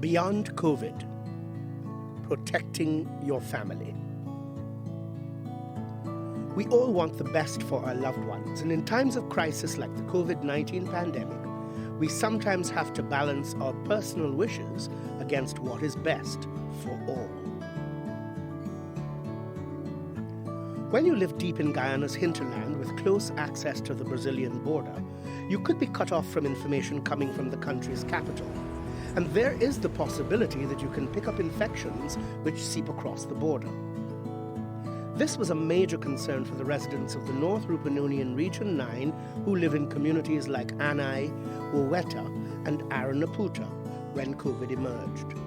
Beyond COVID, protecting your family. We all want the best for our loved ones, and in times of crisis like the COVID-19 pandemic, we sometimes have to balance our personal wishes against what is best for all. When you live deep in Guyana's hinterland with close access to the Brazilian border, you could be cut off from information coming from the country's capital. And there is the possibility that you can pick up infections which seep across the border. This was a major concern for the residents of the North Rupununian Region 9 who live in communities like Anai, Woweta, and Aranaputa when COVID emerged.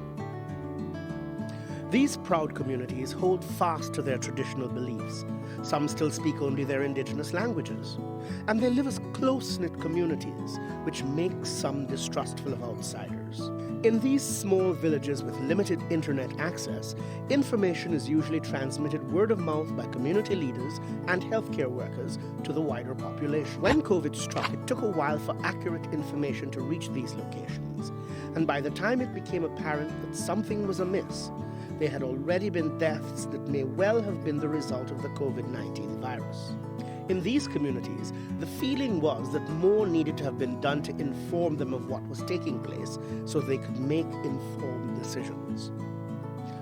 These proud communities hold fast to their traditional beliefs. Some still speak only their indigenous languages, and they live as close-knit communities, which makes some distrustful of outsiders. In these small villages with limited internet access, information is usually transmitted word of mouth by community leaders and healthcare workers to the wider population. When COVID struck, it took a while for accurate information to reach these locations, and by the time it became apparent that something was amiss, there had already been deaths that may well have been the result of the COVID-19 virus. In these communities, the feeling was that more needed to have been done to inform them of what was taking place so they could make informed decisions.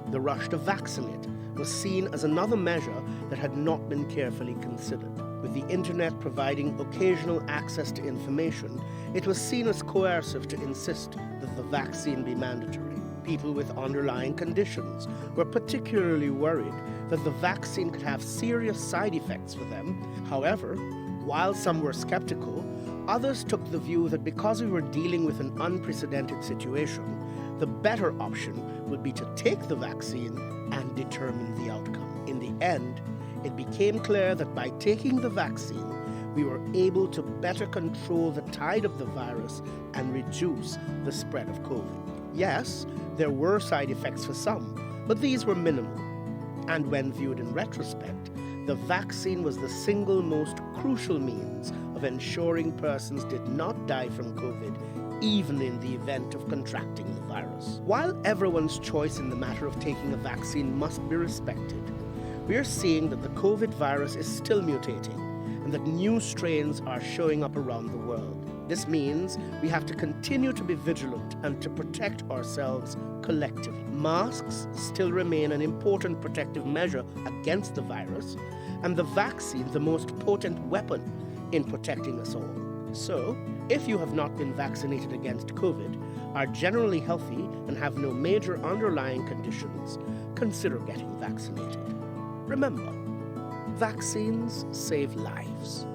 The rush to vaccinate was seen as another measure that had not been carefully considered. With the internet providing occasional access to information, it was seen as coercive to insist that the vaccine be mandatory. People with underlying conditions were particularly worried that the vaccine could have serious side effects for them. However, while some were skeptical, others took the view that because we were dealing with an unprecedented situation, the better option would be to take the vaccine and determine the outcome. In the end, it became clear that by taking the vaccine, we were able to better control the tide of the virus and reduce the spread of COVID. Yes, there were side effects for some, but these were minimal. And when viewed in retrospect, the vaccine was the single most crucial means of ensuring persons did not die from COVID, even in the event of contracting the virus. While everyone's choice in the matter of taking a vaccine must be respected, we are seeing that the COVID virus is still mutating and that new strains are showing up around the world. This means we have to continue to be vigilant and to protect ourselves collectively. Masks still remain an important protective measure against the virus, and the vaccine the most potent weapon in protecting us all. So, if you have not been vaccinated against COVID, are generally healthy and have no major underlying conditions, consider getting vaccinated. Remember, vaccines save lives.